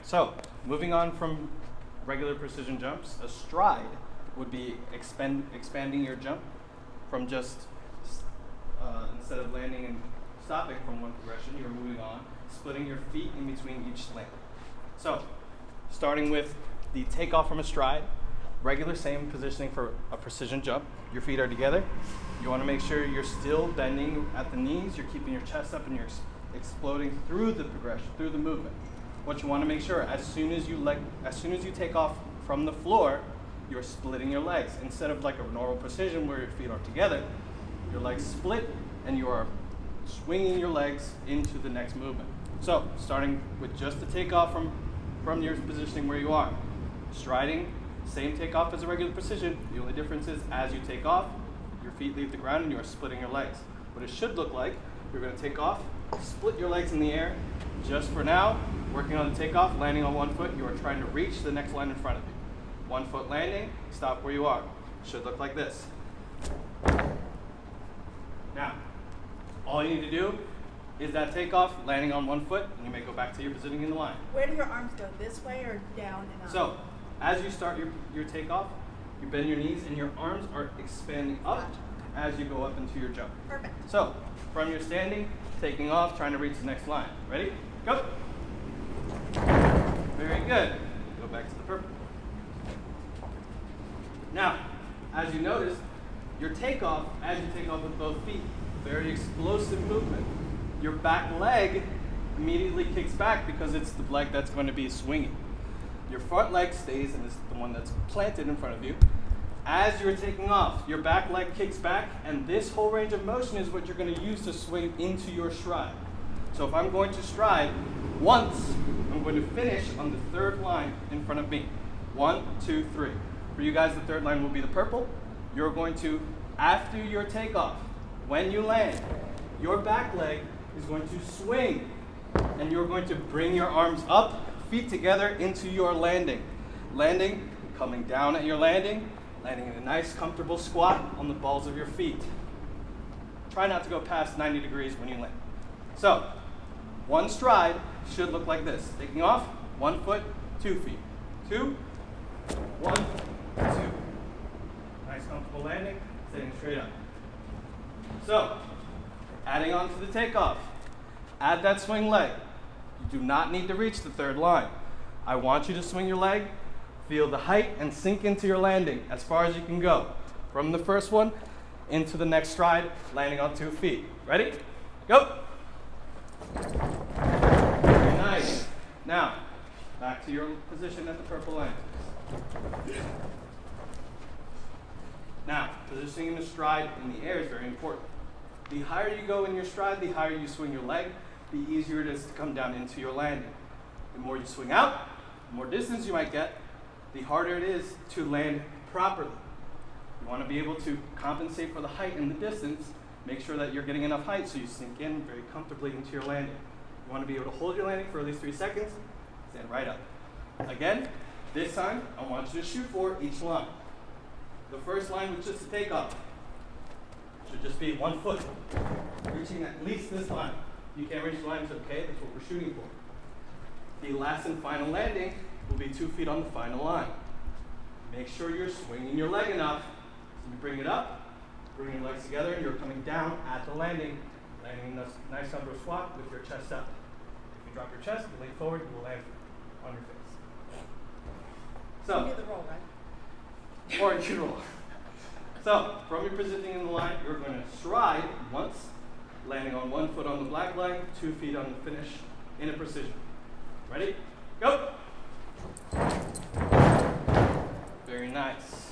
So moving on from regular precision jumps, a stride would be expanding your jump from just instead of landing and stopping from one progression, you're moving on, splitting your feet in between each slant. So starting with the takeoff from a stride, regular same positioning for a precision jump. Your feet are together. You want to make sure you're still bending at the knees, you're keeping your chest up, and you're exploding through the progression, through the movement. What you want to make sure, as soon as you take off from the floor, you're splitting your legs. Instead of like a normal precision where your feet are together, your legs split and you are swinging your legs into the next movement. So starting with just the takeoff from your positioning where you are. Striding, same takeoff as a regular precision. The only difference is as you take off, your feet leave the ground and you are splitting your legs. What it should look like, you're going to take off, split your legs in the air. Just for now, working on the takeoff, landing on one foot, you are trying to reach the next line in front of you. 1 foot landing, stop where you are. Should look like this. Now, all you need to do is that takeoff, landing on 1 foot, and you may go back to your positioning in the line. Where do your arms go? This way or down and up? So, as you start your takeoff, you bend your knees and your arms are expanding up as you go up into your jump. Perfect. So, from your standing, taking off, trying to reach the next line. Ready? Go. Very good. Go back to the purple. Now, as you notice, your takeoff, as you take off with both feet, very explosive movement. Your back leg immediately kicks back because it's the leg that's going to be swinging. Your front leg stays and is the one that's planted in front of you. As you're taking off, your back leg kicks back, and this whole range of motion is what you're going to use to swing into your stride. So if I'm going to stride once, I'm going to finish on the third line in front of me. 1, 2, 3. For you guys, the third line will be the purple. You're going to, after your takeoff, when you land, your back leg is going to swing, and you're going to bring your arms up, feet together into your landing. Landing, coming down at your landing in a nice comfortable squat on the balls of your feet. Try not to go past 90 degrees when you land. So, one stride should look like this. Taking off, 1 foot, 2 feet. 2, 1, 2. Nice comfortable landing, sitting straight up. So, adding on to the takeoff. Add that swing leg. You do not need to reach the third line. I want you to swing your leg, feel the height, and sink into your landing as far as you can go. From the first one into the next stride, landing on 2 feet. Ready? Go. Very nice. Now, back to your position at the purple line. Now, positioning in the stride in the air is very important. The higher you go in your stride, the higher you swing your leg, the easier it is to come down into your landing. The more you swing out, the more distance you might get, the harder it is to land properly. You want to be able to compensate for the height and the distance. Make sure that you're getting enough height so you sink in very comfortably into your landing. You want to be able to hold your landing for at least 3 seconds, stand right up. Again, this time, I want you to shoot for each line. The first line was just a takeoff. Should just be 1 foot, reaching at least this line. You can't reach the line, it's okay, that's what we're shooting for. The last and final landing will be 2 feet on the final line. Make sure you're swinging your leg enough. So you bring it up, bring your legs together, and you're coming down at the landing in a nice upper squat with your chest up. If you drop your chest, you lean forward, you will land on your face. So, you do the roll, right? or you roll. So, from your positioning in the line, you're going to stride once, landing on 1 foot on the black leg, 2 feet on the finish in a precision. Ready? Go! Very nice.